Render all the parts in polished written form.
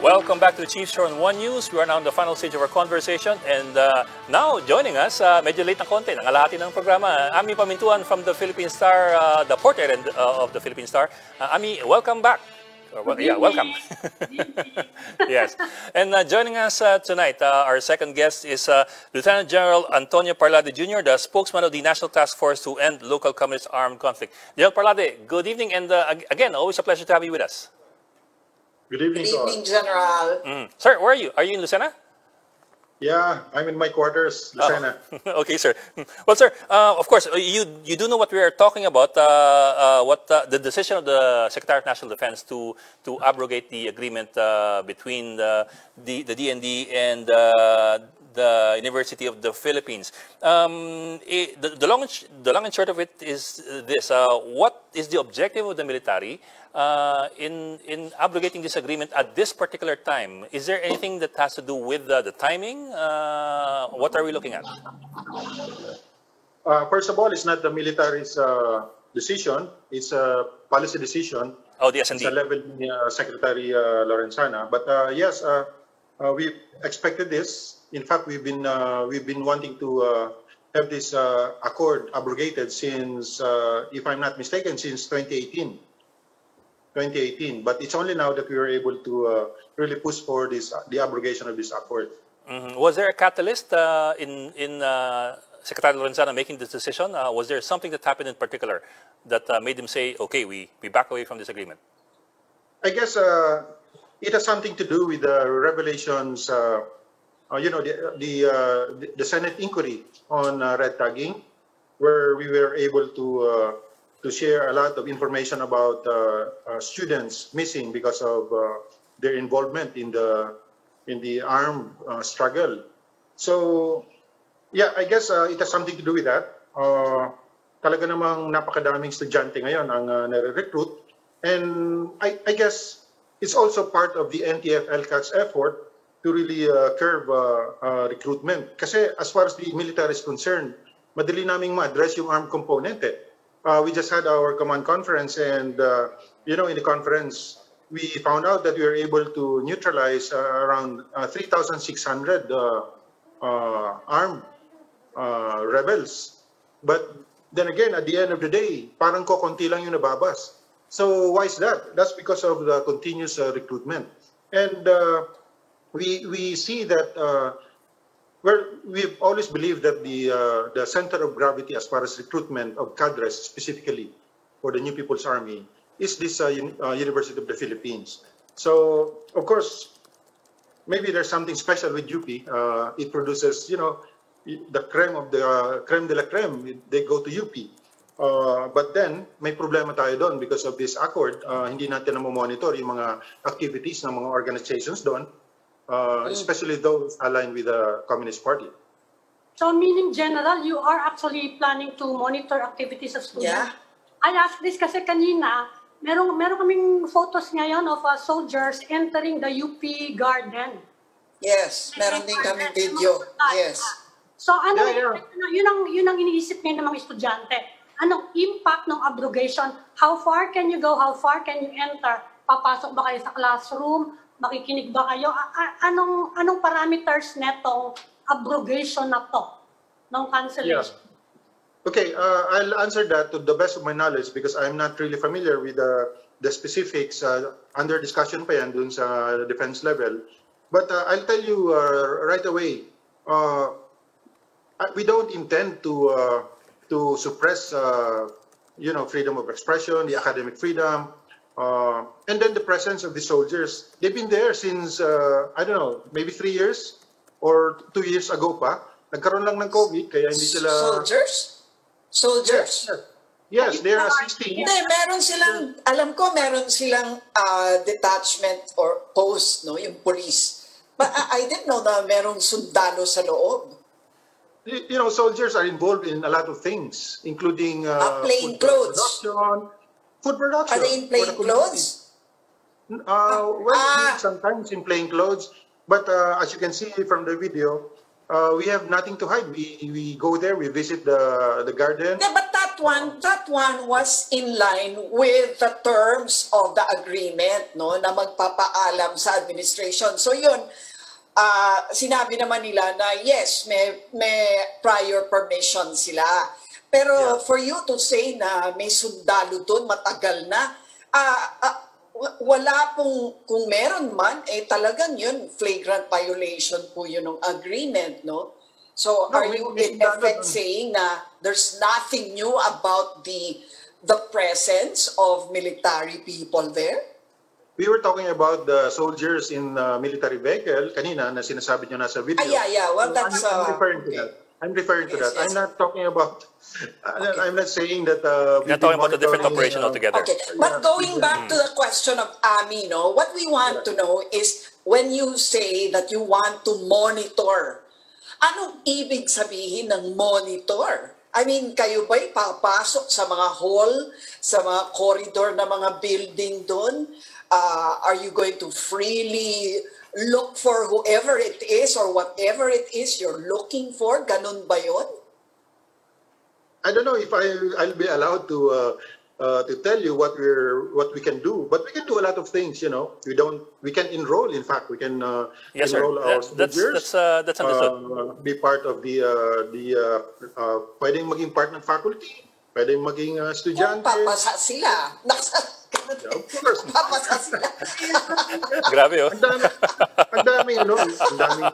Welcome back to the Chief Show on One News. We are now in the final stage of our conversation, and now joining us, medyo late na konti, nangalahati ng programa, Ami Pamintuan from the Philippine Star, the porter of the Philippine Star. Ami, welcome back. Yeah, welcome. Yes. And joining us tonight, our second guest is Lieutenant General Antonio Parlade Jr., the spokesman of the National Task Force to End Local Communist Armed Conflict. General Parlade, good evening, and again, always a pleasure to have you with us. Good evening, General. Sir, where are you? Are you in Lucena? Yeah, I'm in my quarters, Lucena. Oh. Okay, sir. Well, sir, of course, you do know what we are talking about, the decision of the Secretary of National Defense to abrogate the agreement between the DND and the University of the Philippines. The long and short of it is this: what is the objective of the military in abrogating this agreement at this particular time? Is there anything that has to do with the timing? What are we looking at? First of all, it's not the military's decision. It's a policy decision. Oh, the S&D. It's a level Secretary Lorenzana. But yes, we expected this. In fact, we've been wanting to have this accord abrogated since, if I'm not mistaken, since 2018. But it's only now that we were able to really push for the abrogation of this accord. Was there a catalyst in Secretary Lorenzana making this decision? Was there something that happened in particular that made him say, "Okay, we back away from this agreement"? I guess it has something to do with the revelations. You know, the Senate inquiry on red tagging, where we were able to share a lot of information about students missing because of their involvement in the armed struggle. So, yeah, I guess it has something to do with that. Talaga namang napakadaming estudyante ngayon ang nare-recruit, and I guess it's also part of the NTF-LCAC's effort to really curb recruitment. Kasi as far as the military is concerned, madali naming ma-address yung armed component. We just had our command conference, and you know, in the conference, we found out that we were able to neutralize around 3,600 armed rebels. But then again, at the end of the day, parang kokonti lang yung nababas. So why is that? That's because of the continuous recruitment. And we see that we've always believed that the center of gravity as far as recruitment of cadres, specifically for the New People's Army, is this University of the Philippines. So, of course, maybe there's something special with UP. It produces, you know, the creme of the creme de la creme. They go to UP. But then, may problema tayo doon because of this accord. Hindi natin na-monitor yung mga activities ng mga organizations doon. Especially those aligned with the Communist Party. So, meaning, General, you are actually planning to monitor activities of students? Yeah. I asked this kasi kanina, meron kaming photos ngayon of soldiers entering the UP garden. Yes, meron din kaming video. Yes. So, ano, yun ang iniisip ngayon ng mga estudyante. Anong impact ng abrogation? How far can you go? How far can you enter? Papasok ba kayo sa classroom? Makikinig ba kayo? Anong parameters netong abrogation na to, ng cancellation? Yeah. Okay, I'll answer that to the best of my knowledge because I'm not really familiar with the specifics. Under discussion pa yan dun sa defense level. But I'll tell you right away, we don't intend to suppress you know, freedom of expression, the academic freedom. And then the presence of the soldiers, they've been there since, I don't know, maybe 3 years or 2 years ago pa. Nagkaroon lang ng COVID, kaya hindi sila... Soldiers? Soldiers? Yes, they're assisting. Hindi, meron silang, alam ko, meron silang detachment or post, no, yung police. But I didn't know na merong sundalo sa loob. You know, soldiers are involved in a lot of things, including... plain clothes. Food production. Are they in plain clothes? Well, sometimes in plain clothes, but as you can see from the video, we have nothing to hide. We go there, we visit the garden. Yeah, but not that one was in line with the terms of the agreement, no, na magpapaalam sa administration. So yun, sinabi naman nila na yes, may prior permission sila. Pero for you to say na may sundalo doon, matagal na, wala pong, kung meron man, talagang yun, flagrant violation po yun ng agreement, no? So are you in effect saying na there's nothing new about the presence of military people there? We were talking about the soldiers in military vehicle kanina na sinasabi niyo nasa video. Yeah. Well, that's I'm referring to that. I'm referring to that. I'm not talking about. I'm not saying that. We're not talking about a different operation altogether. Okay, but going back to the question of AMI, no, what we want to know is when you say that you want to monitor, anong ibig sabihin ng monitor? I mean, kayo ba'y papasok sa mga hall, sa mga corridor na mga building doon? Are you going to freely look for whoever it is or whatever it is you're looking for? Ganun ba yun? I don't know if I'll be allowed to tell you what we can do, but we can do a lot of things. You know, we can enroll. In fact, we can yes, enroll our soldiers. That's understood. Be part of the pwedeng maging part ng faculty, pwedeng maging estudyante. Kung papasa sila. Of course. Papasa sila. Grabe, oh. Ang dami, you know. Ang dami.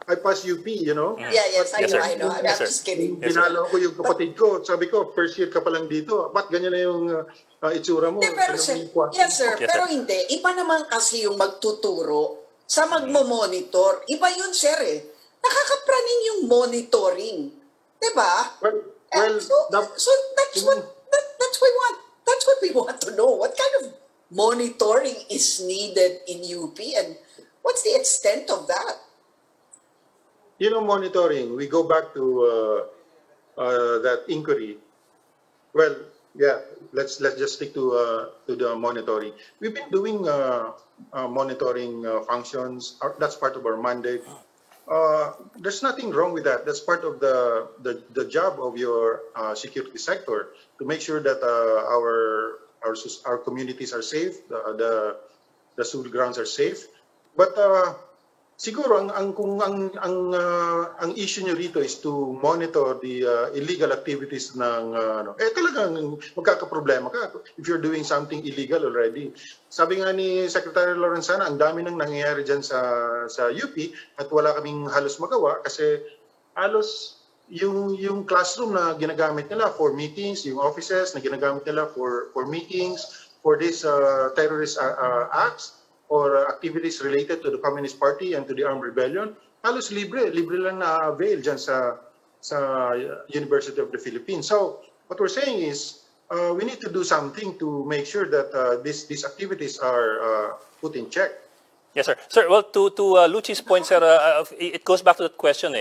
I passed UP, you know. Yes, I know. I'm Yes, just kidding. Pinalo ko yung kapatid ko. Sabi ko, first year ka pa lang dito. Ba't ganyan na yung itsura mo? Pero yes, sir. Pero hindi. Iba naman kasi yung magtuturo sa magmo-monitor. Iba yun, sir, eh. Nakakapraning yung monitoring. Diba? Well, so that's what we want to know. What kind of monitoring is needed in UP and what's the extent of that? You know, monitoring, we go back to that inquiry. Well, yeah, let's just stick to the monitoring. We've been doing monitoring functions. That's part of our mandate. There's nothing wrong with that. That's part of the job of your security sector to make sure that our communities are safe, the school grounds are safe. But siguro ang issue nyo rito is to monitor the illegal activities ng talagang magkakaproblema ka if you're doing something illegal already. Sabi nga ni Secretary Lorenzana, ang dami nang nangyayari dyan sa UP at wala kaming halos magawa kasi halos yung classroom na ginagamit nila for meetings, yung offices na ginagamit nila for meetings, for these terrorist acts or activities related to the Communist Party and to the armed rebellion, halos libre lang na avail dyan sa University of the Philippines. So what we're saying is we need to do something to make sure that these activities are put in check. Yes, sir. Sir, well, to Luci's point, sir, it goes back to that question,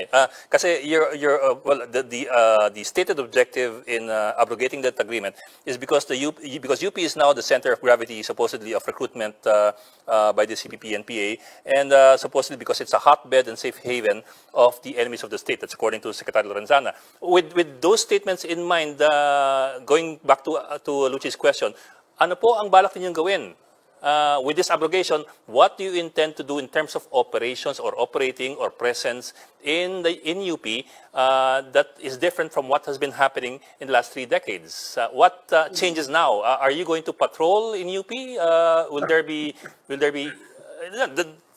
kasi the stated objective in abrogating that agreement is because because UP is now the center of gravity, supposedly, of recruitment by the CPP-NPA, and supposedly because it's a hotbed and safe haven of the enemies of the state. That's according to Secretary Lorenzana. With those statements in mind, going back to Luci's question, ano po ang balak ninyong gawin? With this abrogation, what do you intend to do in terms of operations or operating or presence in UP that is different from what has been happening in the last 3 decades? What changes now? Are you going to patrol in UP? Will there be?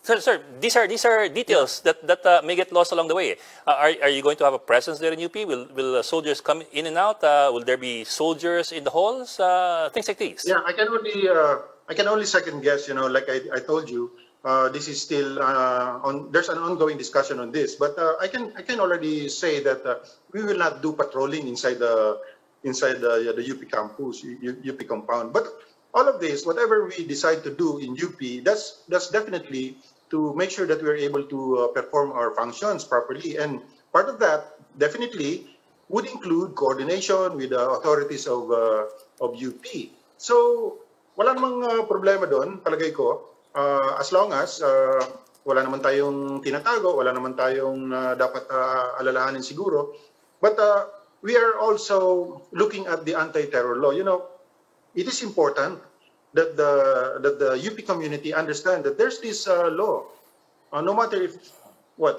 Sir, these are details that may get lost along the way. Are you going to have a presence there in UP? Will soldiers come in and out? Will there be soldiers in the halls? Things like these. Yeah, I can only second guess, you know, like I told you, this is still there's an ongoing discussion on this, but I can already say that we will not do patrolling inside the UP campus, UP compound. But all of this, whatever we decide to do in UP, that's definitely to make sure that we're able to perform our functions properly. And part of that definitely would include coordination with the authorities of UP. So wala namang problema doon, palagay ko, as long as wala naman tayong tinatago, wala naman tayong dapat alalahanin siguro. But we are also looking at the anti-terror law. You know, it is important that the UP community understand that there's this law. No matter if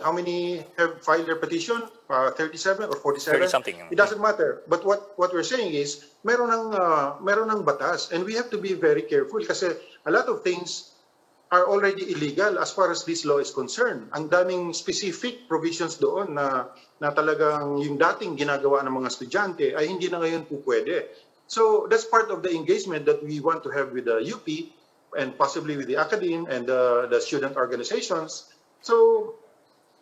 how many have filed their petition? 37 or 47? 30-something. It doesn't matter. But what we're saying is, meron ng batas, and we have to be very careful kasi a lot of things are already illegal as far as this law is concerned. Ang daming specific provisions doon na talagang yung dating ginagawa ng mga estudyante ay hindi na ngayon po pwede. So that's part of the engagement that we want to have with the UP and possibly with the academe and the student organizations. So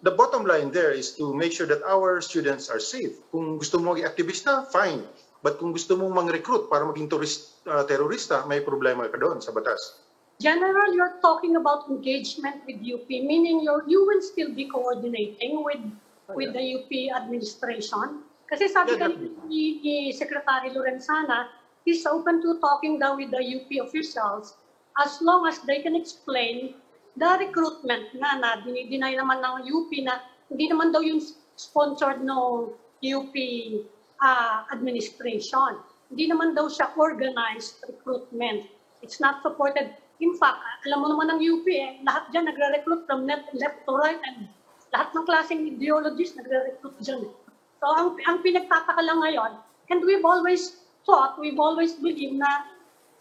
the bottom line there is to make sure that our students are safe. Kung gusto mo maging aktivista, fine. But kung gusto mong mang-recruit para maging terorista, may problema ka doon sa batas. General, you're talking about engagement with UP, meaning you will still be coordinating with the UP administration. Kasi sabi ni Secretary Lorenzana, he's open to talking daw with the UP officials as long as they can explain the recruitment na dinideny naman ng UP na hindi naman daw yung sponsored ng UP administration. Hindi naman daw siya organized recruitment. It's not supported. In fact, alam mo naman ng UP lahat dyan nagre-recruit from left to right and lahat ng klaseng ideologies nagre-recruit dyan. So ang pinagtataka lang ngayon, and we've always believed na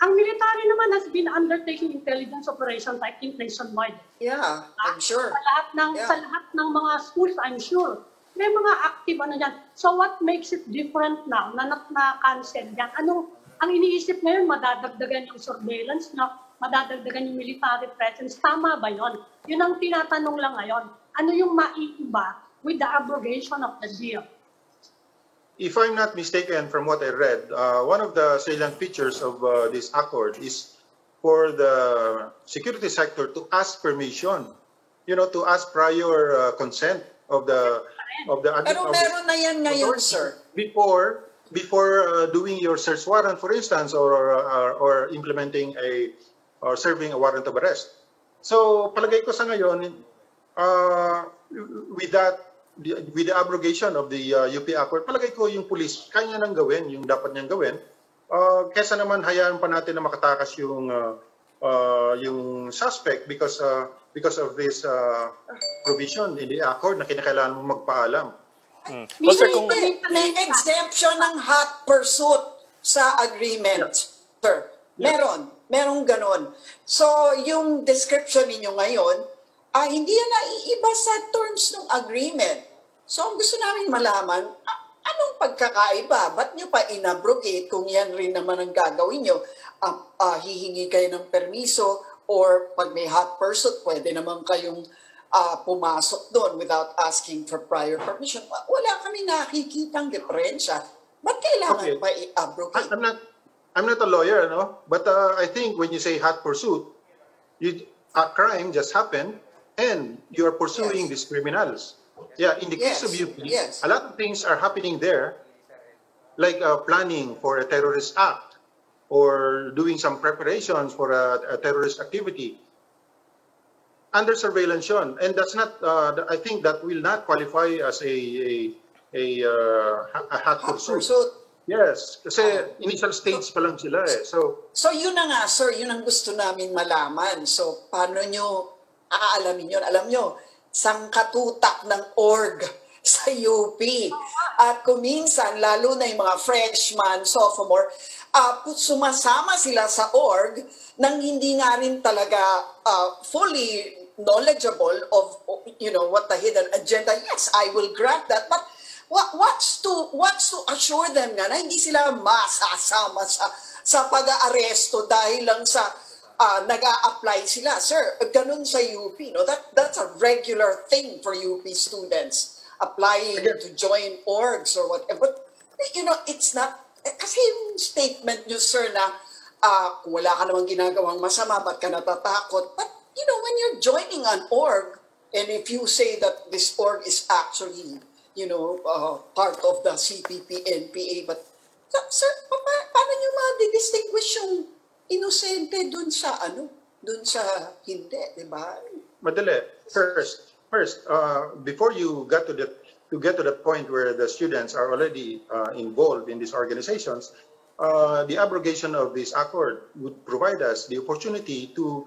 ang military naman has been undertaking intelligence operations, I think, nationwide. Yeah, I'm sure. Sa lahat ng mga schools, I'm sure. May mga active dyan. So what makes it different now na na-cancel yan? Ang iniisip ngayon, madadagdagan yung surveillance, madadagdagan yung military presence. Tama ba yun? Yun ang tinatanong lang ngayon. Ano yung maiiba with the abrogation of the deal? If I'm not mistaken from what I read, one of the salient features of this accord is for the security sector to ask permission, to ask prior consent of the Pero meron na yan ngayon, sir. Before doing your search warrant, for instance, or implementing or serving a warrant of arrest. So palagay ko sa ngayon, with the abrogation of the UP Accord, palagay ko yung police, kaya nang gawin, yung dapat niyang gawin, kesa naman hayaan pa natin na makatakas yung suspect because of this provision in the accord na kinakailangan mong magpaalam. Well, sir, kung... May exemption ng hot pursuit sa agreement, sir. Merong ganon. So, yung description ninyo ngayon, hindi yan naiiba sa terms ng agreement. So, ang gusto namin malaman, anong pagkakaiba? Ba't nyo pa inabrogate kung yan rin naman ang gagawin nyo? Hihingi kayo ng permiso or pag may hot pursuit, pwede naman kayong pumasok doon without asking for prior permission. Wala kami nakikitang diferensya. Ba't kailangan pa i-abrogate? I'm not a lawyer, no? But I think when you say hot pursuit, a crime just happened and you are pursuing these criminals. Yeah, in the case of UP, a lot of things are happening there, like planning for a terrorist act or doing some preparations for a terrorist activity under surveillance yun. And that's not, I think that will not qualify as a hot pursuit. Yes, kasi initial stage pa lang sila eh. So yun na nga, sir, yun ang gusto namin malaman. So paano nyo aalamin yun? Alam nyo, sangkatutak ng org sa UP. At kuminsan, lalo na yung mga freshman, sophomore, sumasama sila sa org nang hindi nga rin talaga fully knowledgeable of what the hidden agenda. Yes, I will grant that. But what's to assure them nga na hindi sila masasama sa pag-aaresto dahil lang sa nag-a-apply sila. Sir, ganun sa UP, no? That's a regular thing for UP students, applying to join orgs or whatever. But, it's not, kasi yung statement nyo, sir, na kung wala ka namang ginagawang masama, ba't ka natatakot? But, when you're joining an org, and if you say that this org is actually, part of the CPP-NPA, but, sir, paano nyo ma-distinguish yung inosente dun sa hindi, di ba? Madali. First, before you got to to get to that point where the students are already involved in these organizations, the abrogation of this accord would provide us the opportunity to,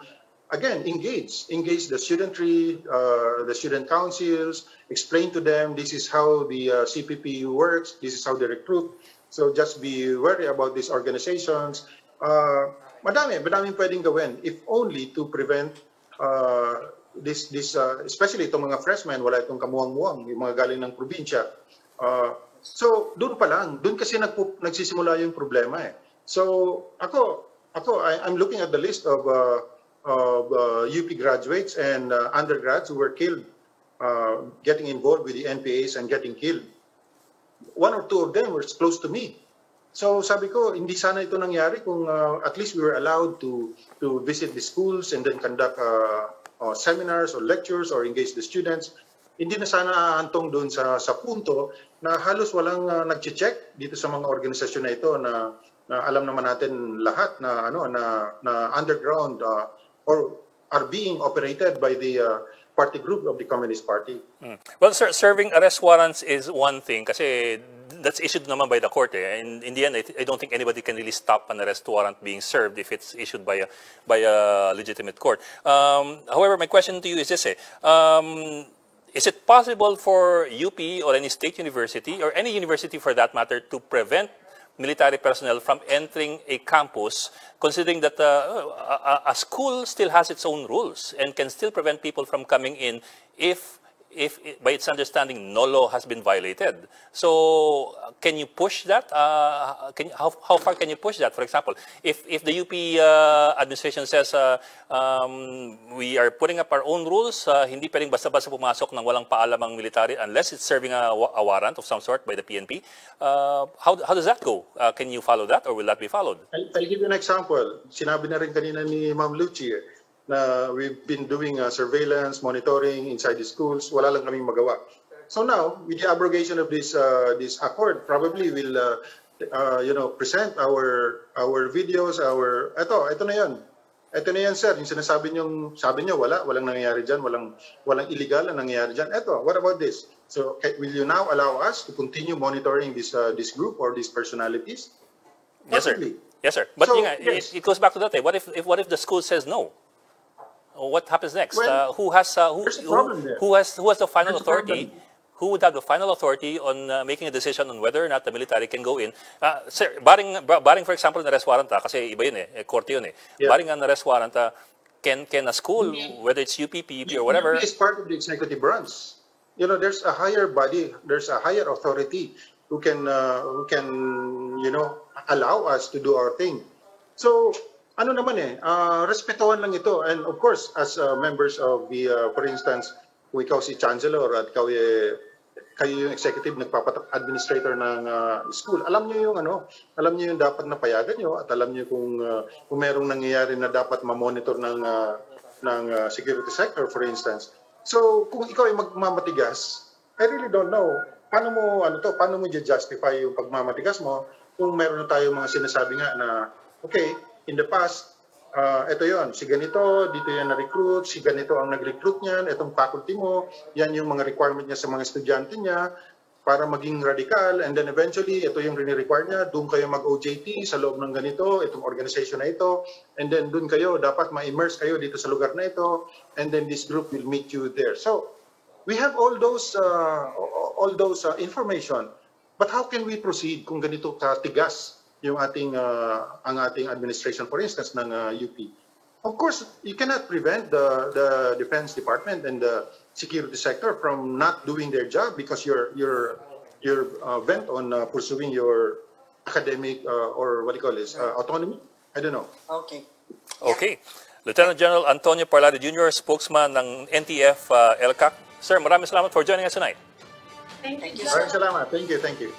again, engage the studentry, the student councils, explain to them this is how the CPP works, this is how they recruit. So just be wary about these organizations. Madaming pwedeng gawin, if only to prevent especially itong mga freshmen, wala itong kamuang-muang, yung mga galing ng probinsya. So doon pa lang, doon kasi nagsisimula yung problema eh. So I'm looking at the list of UP graduates and undergrads who were killed, getting involved with the NPAs and getting killed. One or two of them were close to me. So sabi ko, hindi sana ito nangyari kung at least we were allowed to visit the schools and then conduct seminars or lectures or engage the students. Hindi na sana hantong doon sa punto na halos walang nag-check dito sa mga organisasyon na ito na alam naman natin lahat na underground or are being operated by the party group of the Communist Party. Well, sir, serving arrest warrants is one thing kasi that's issued naman by the court. And in the end, I don't think anybody can really stop an arrest warrant being served if it's issued by a legitimate court. However, my question to you is this: is it possible for UP or any state university, or any university for that matter, to prevent military personnel from entering a campus, considering that a school still has its own rules and can still prevent people from coming in if by its understanding no law has been violated? So can you push that? How far can you push that? For example, if the UP administration says we are putting up our own rules, hindi pwedeng basta-basta pumasok ng walang paalam ang military unless it's serving a warrant of some sort by the PNP, how does that go? Can you follow that, or will that be followed? I'll give you an example. Sinabi na rin kanina ni Ma'am Lucy na we've been doing surveillance, monitoring inside the schools, wala lang kaming magawa. So now, with the abrogation of this accord, probably we'll present our videos, ito na yan. Ito na yan, sir, yung sinasabi niyo, sabi niyo walang nangyayari diyan, walang illegal na nangyayari diyan. Ito, what about this? So will you now allow us to continue monitoring this group or these personalities? Possibly. Yes, sir. But So, yes, it goes back to that. What if the school says no? What happens next? Well, Who has the final There's a authority? problem. Who would have the final authority on making a decision on whether or not the military can go in? Sir, barring for example an arrest warrant, kasi iba yun korte yun Yeah. Barring an arrest warrant, can a school, whether it's UP, PUP or whatever? UP is part of the executive branch. There's a higher body, there's a higher authority who can allow us to do our thing. So respetuhan lang ito. And of course, as members of the, for instance, kung ikaw si Chancellor at kayo yung executive administrator ng school, alam niyo yung dapat na payagan niyo, at alam niyo kung merong nangyayari na dapat ma-monitor ng security sector, for instance. So kung ikaw ay magmamatigas, I really don't know paano mo justify yung pagmamatigas mo kung meron na tayo mga sinasabi nga na okay, in the past, ito yon, si ganito, dito yan na-recruit, si ganito ang nag-recruit niyan, itong faculty mo, yan yung mga requirement niya sa mga estudyante niya para maging radical, and then eventually, ito yung rini-require niya, doon kayo mag-OJT sa loob ng ganito, itong organization na ito, and then doon kayo, dapat ma-immerse kayo dito sa lugar na ito, and then this group will meet you there. So, we have all those information, but how can we proceed kung ganito katigas yung ang ating administration, for instance, ng UP. Of course, you cannot prevent the Defense Department and the security sector from not doing their job because you're bent on pursuing your academic or what do you call this, autonomy? I don't know. Okay. Okay. Lieutenant General Antonio Parlade Jr., spokesman ng NTF LCAC. Sir, maraming salamat for joining us tonight. Thank you. Maraming salamat. Thank you.